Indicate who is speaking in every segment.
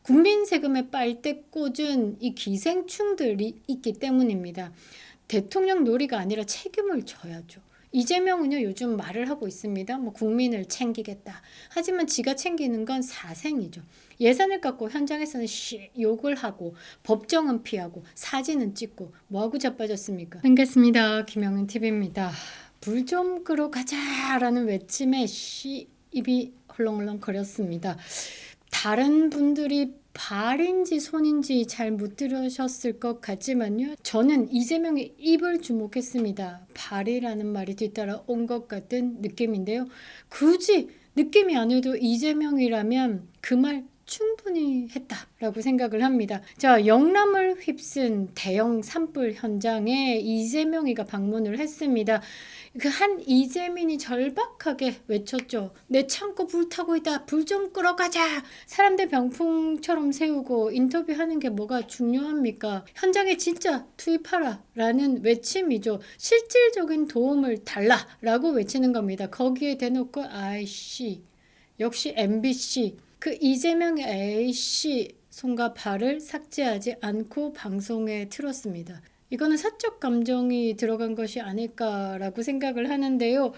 Speaker 1: 국민 세금에 빨대 꽂은 이 기생충들이 있기 때문입니다. 대통령 놀이가 아니라 책임을 져야죠. 이재명은요, 요즘 말을 하고 있습니다. 뭐 국민을 챙기겠다. 하지만 지가 챙기는 건 사생이죠. 예산을 갖고 현장에서는 욕을 하고 법정은 피하고 사진은 찍고 뭐하고 자빠졌습니까? 반갑습니다. 김영은 TV입니다. 불 좀 끄러 가자라는 외침에 입이 헐렁헐렁 거렸습니다. 다른 분들이 발인지 손인지 잘 못 들으셨을 것 같지만요. 저는 이재명의 입을 주목했습니다. 발이라는 말이 뒤따라 온 것 같은 느낌인데요. 굳이 느낌이 아니어도 이재명이라면 그 말 충분히 했다라고 생각을 합니다. 자, 영람을 휩쓴 대형 산불 현장에 이재명이가 방문을 했습니다. 그 한 이재민이 절박하게 외쳤죠. 내 창고 불타고 있다. 불 좀 끄러 가자. 사람들 병풍처럼 세우고 인터뷰하는 게 뭐가 중요합니까? 현장에 진짜 투입하라 라는 외침이죠. 실질적인 도움을 달라 라고 외치는 겁니다. 거기에 대놓고 아이씨, 역시 MBC, 그 이재명의 A씨 손과 발을 삭제하지 않고 방송에 틀었습니다. 이거는 사적 감정이 들어간 것이 아닐까라고 생각을 하는데요.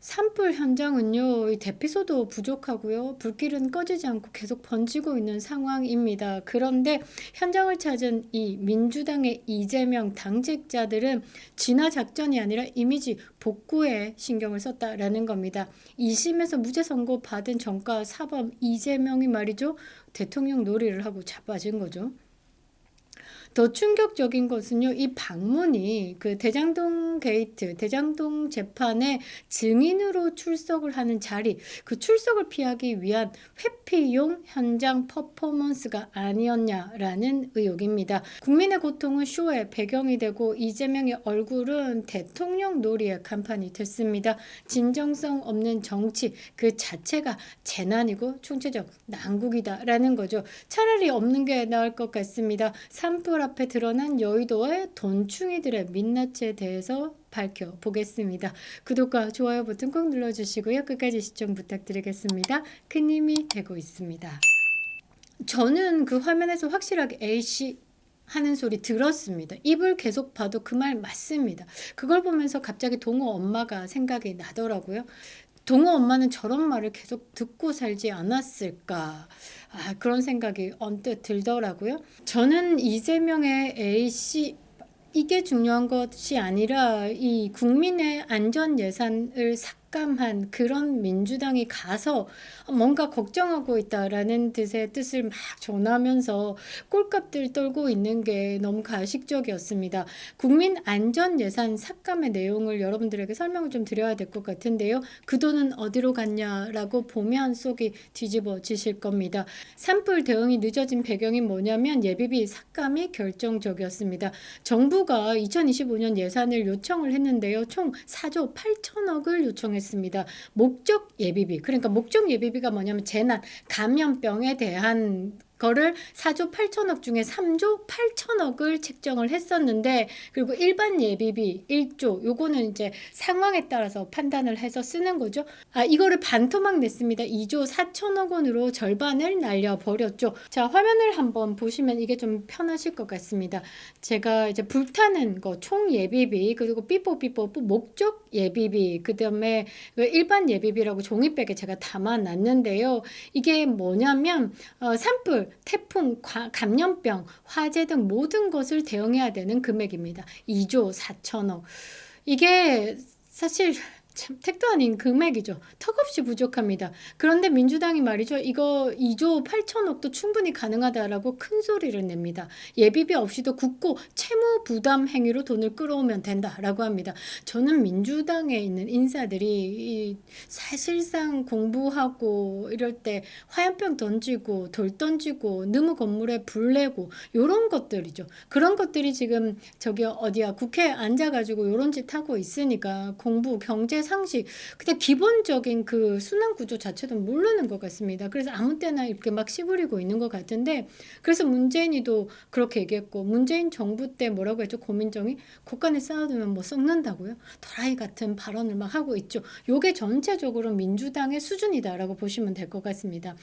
Speaker 1: 산불 현장은요, 이 대피소도 부족하고요. 불길은 꺼지지 않고 계속 번지고 있는 상황입니다. 그런데 현장을 찾은 이 민주당의 이재명 당직자들은 진화 작전이 아니라 이미지 복구에 신경을 썼다라는 겁니다. 2심에서 무죄 선고 받은 전과 사범 이재명이 말이죠. 대통령 놀이를 하고 자빠진 거죠. 더 충격적인 것은요, 이 방문이 그 대장동 게이트, 대장동 재판에 증인으로 출석을 하는 자리, 그 출석을 피하기 위한 회피용 현장 퍼포먼스가 아니었냐라는 의혹입니다. 국민의 고통은 쇼의 배경이 되고 이재명의 얼굴은 대통령 놀이의 간판이 됐습니다. 진정성 없는 정치 그 자체가 재난이고 총체적 난국이다라는 거죠. 차라리 없는 게 나을 것 같습니다. 산불 앞에 드러난 여의도의 돈충이들의 민낯에 대해서 밝혀보겠습니다. 구독과 좋아요 버튼 꼭 눌러주시고요. 끝까지 시청 부탁드리겠습니다. 큰 힘이 되고 있습니다. 저는 그 화면에서 확실하게 A씨 하는 소리 들었습니다. 입을 계속 봐도 그 말 맞습니다. 그걸 보면서 갑자기 동호 엄마가 생각이 나더라고요. 동호 엄마는 저런 말을 계속 듣고 살지 않았을까. 그런 생각이 언뜻 들더라고요. 저는 이재명의 A씨 이게 중요한 것이 아니라 이 국민의 안전 예산을 삭감한 그런 민주당이 가서 뭔가 걱정하고 있다라는 뜻을 막 전하면서 꼴값들 떨고 있는 게 너무 가식적이었습니다. 국민 안전 예산 삭감의 내용을 여러분들에게 설명을 좀 드려야 될 것 같은데요. 그 돈은 어디로 갔냐라고 보면 속이 뒤집어지실 겁니다. 산불 대응이 늦어진 배경이 뭐냐면 예비비 삭감이 결정적이었습니다. 정부가 2025년 예산을 요청을 했는데요. 총 4조 8천억을 요청했습니다. 목적 예비비, 그러니까 목적 예비비가 뭐냐면 재난, 감염병에 대한 거를 4조 8천억 중에 3조 8천억을 책정을 했었는데, 그리고 일반 예비비 1조, 요거는 이제 상황에 따라서 판단을 해서 쓰는 거죠. 이거를 반토막 냈습니다. 2조 4천억 원으로 절반을 날려버렸죠. 자, 화면을 한번 보시면 이게 좀 편하실 것 같습니다. 제가 이제 불타는 거, 총 예비비, 그리고 삐뽀 목적 예비비, 그 다음에 일반 예비비라고 종이백에 제가 담아놨는데요. 이게 뭐냐면 산불, 태풍, 감염병, 화재 등 모든 것을 대응해야 되는 금액입니다. 2조 4천억. 이게 사실 참 택도 아닌 금액이죠. 턱없이 부족합니다. 그런데 민주당이 말이죠. 이거 2조 8천억도 충분히 가능하다라고 큰 소리를 냅니다. 예비비 없이도 국고 채무 부담 행위로 돈을 끌어오면 된다라고 합니다. 저는 민주당에 있는 인사들이 사실상 공부하고 이럴 때 화염병 던지고 돌 던지고 너무 건물에 불 내고 이런 것들이죠. 그런 것들이 지금 저기 어디야 국회에 앉아가지고 이런 짓 하고 있으니까 공부 경제 상식, 그냥 기본적인 그 순환 구조 자체도 모르는 것 같습니다. 그래서 아무 때나 이렇게 막 씨부리고 있는 것 같은데, 그래서 문재인이도 그렇게 얘기했고, 문재인 정부 때 뭐라고 했죠? 고민정이 국간에 쌓아두면 뭐 썩는다고요? 도라이 같은 발언을 막 하고 있죠. 요게 전체적으로 민주당의 수준이다라고 보시면 될 것 같습니다.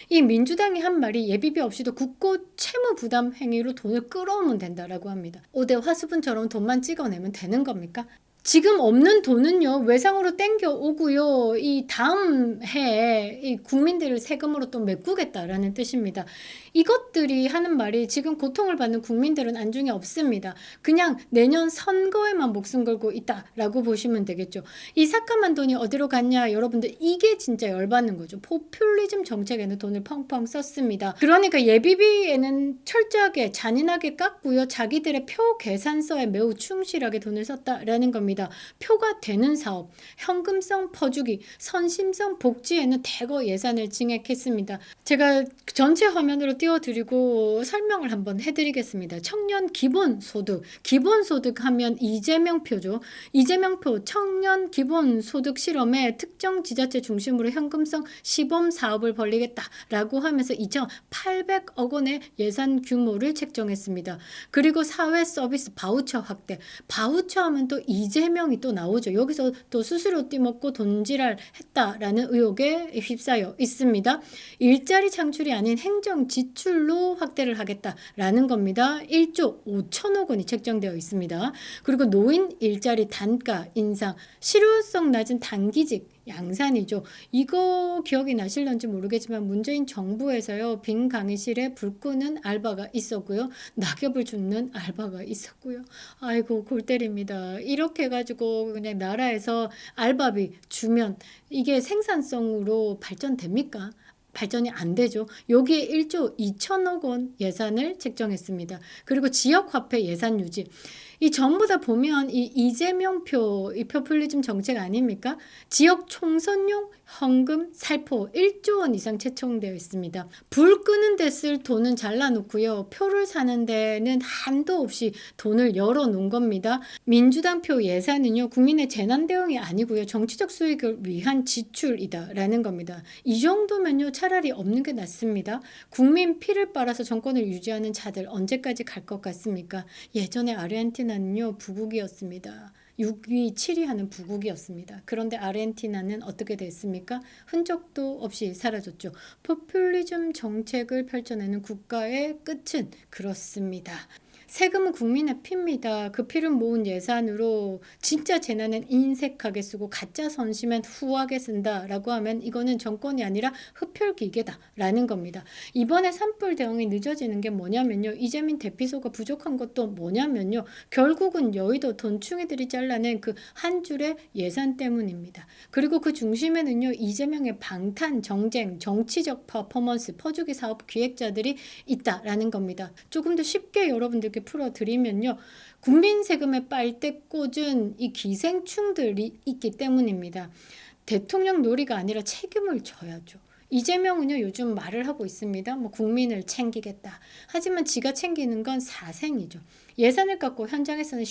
Speaker 1: 이 민주당이 한 말이 예비비 없이도 국고 채무 부담 행위로 돈을 끌어오면 된다라고 합니다. 5대 화수분처럼 돈만 찍어내면 되는 겁니까? 지금 없는 돈은요, 외상으로 땡겨 오고요, 이 다음 해에 이 국민들을 세금으로 또 메꾸겠다라는 뜻입니다. 이것들이 하는 말이 지금 고통을 받는 국민들은 안중에 없습니다. 그냥 내년 선거에만 목숨 걸고 있다라고 보시면 되겠죠. 이 삭감한 돈이 어디로 갔냐, 여러분들, 이게 진짜 열받는 거죠. 포퓰리즘 정책에는 돈을 펑펑 썼습니다. 그러니까 예비비에는 철저하게 잔인하게 깎고요, 자기들의 표 계산서에 매우 충실하게 돈을 썼다라는 겁니다. 표가 되는 사업, 현금성 퍼주기, 선심성 복지에는 대거 예산을 증액했습니다. 제가 전체 화면으로 띄워드리고 설명을 한번 해드리겠습니다. 청년 기본소득, 기본소득 하면 이재명 표죠. 이재명 표 청년 기본소득 실험에 특정 지자체 중심으로 현금성 시범 사업을 벌리겠다라고 하면서 2,800억 원의 예산 규모를 책정했습니다. 그리고 사회 서비스 바우처 확대, 바우처 하면 또 이재명이 또 나오죠. 여기서 또 스스로 띠먹고 돈지랄 했다라는 의혹에 휩싸여 있습니다. 일자리 창출이 아닌 행정 지출로 확대를 하겠다라는 겁니다. 1조 5천억 원이 책정되어 있습니다. 그리고 노인 일자리 단가 인상, 실효성 낮은 단기직 양산이죠. 이거 기억이 나실런지 모르겠지만 문재인 정부에서요, 빈 강의실에 불 끄는 알바가 있었고요, 낙엽을 줍는 알바가 있었고요. 아이고 골 때립니다. 이렇게 해가지고 그냥 나라에서 알바비 주면 이게 생산성으로 발전됩니까? 발전이 안 되죠. 여기에 1조 2천억 원 예산을 책정했습니다. 그리고 지역화폐 예산 유지. 이 전부 다 보면 이 이재명 표, 이 포퓰리즘 정책 아닙니까? 지역 총선용 헌금 살포 1조 원 이상 채용되어 있습니다. 불 끄는 데 쓸 돈은 잘라놓고요, 표를 사는 데는 한도 없이 돈을 열어놓은 겁니다. 민주당 표 예산은요, 국민의 재난 대응이 아니고요, 정치적 수익을 위한 지출이다라는 겁니다. 이 정도면요, 차라리 없는 게 낫습니다. 국민 피를 빨아서 정권을 유지하는 자들 언제까지 갈 것 같습니까? 예전에 아르헨티나는요, 부국이었습니다. 6위, 7위 하는 부국이었습니다. 그런데 아르헨티나는 어떻게 됐습니까? 흔적도 없이 사라졌죠. 포퓰리즘 정책을 펼쳐내는 국가의 끝은 그렇습니다. 세금은 국민의 피입니다. 그 피를 모은 예산으로 진짜 재난은 인색하게 쓰고 가짜 선심은 후하게 쓴다라고 하면 이거는 정권이 아니라 흡혈기계다라는 겁니다. 이번에 산불 대응이 늦어지는 게 뭐냐면요, 이재민 대피소가 부족한 것도 뭐냐면요, 결국은 여의도 돈충이들이 잘라낸 그 한 줄의 예산 때문입니다. 그리고 그 중심에는요, 이재명의 방탄 정쟁, 정치적 퍼포먼스, 퍼주기 사업 기획자들이 있다라는 겁니다. 조금 더 쉽게 여러분들께 풀어드리면요, 국민 세금에 빨대 꽂은 이 기생충들이 있기 때문입니다. 대통령 놀이가 아니라 책임을 져야죠. 이재명은요, 요즘 말을 하고 있습니다. 뭐 국민을 챙기겠다. 하지만 지가 챙기는 건 사생이죠. 예산을 깎고 현장에서는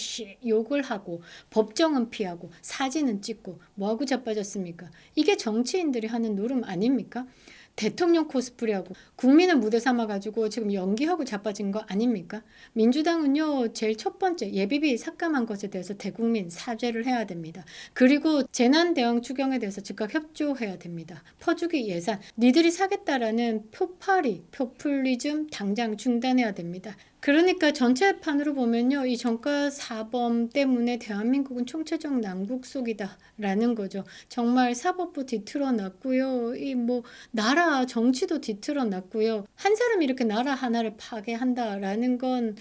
Speaker 1: 욕을 하고 법정은 피하고 사진은 찍고 뭐하고 자빠졌습니까? 이게 정치인들이 하는 노름 아닙니까? 대통령 코스프레하고 국민을 무대 삼아가지고 지금 연기하고 자빠진 거 아닙니까? 민주당은요, 제일 첫 번째 예비비 삭감한 것에 대해서 대국민 사죄를 해야 됩니다. 그리고 재난대응 추경에 대해서 즉각 협조해야 됩니다. 퍼주기 예산, 니들이 사겠다라는 표파리, 포퓰리즘 당장 중단해야 됩니다. 그러니까 전체판으로 보면요, 이 정가 사범 때문에 대한민국은 총체적 난국 속이다라는 거죠. 정말 사법부 뒤틀어 놨고요, 이 뭐 나라 정치도 뒤틀어 놨고요. 한 사람이 이렇게 나라 하나를 파괴한다라는 건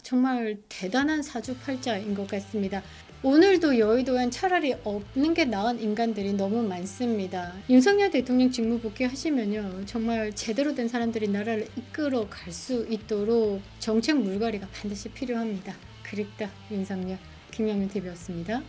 Speaker 1: 정말 대단한 사주팔자인 것 같습니다. 오늘도 여의도엔 차라리 없는 게 나은 인간들이 너무 많습니다. 윤석열 대통령 직무 복귀하시면요, 정말 제대로 된 사람들이 나라를 이끌어 갈 수 있도록 정책 물갈이가 반드시 필요합니다. 그립다 윤석열. 김영윤 TV였습니다.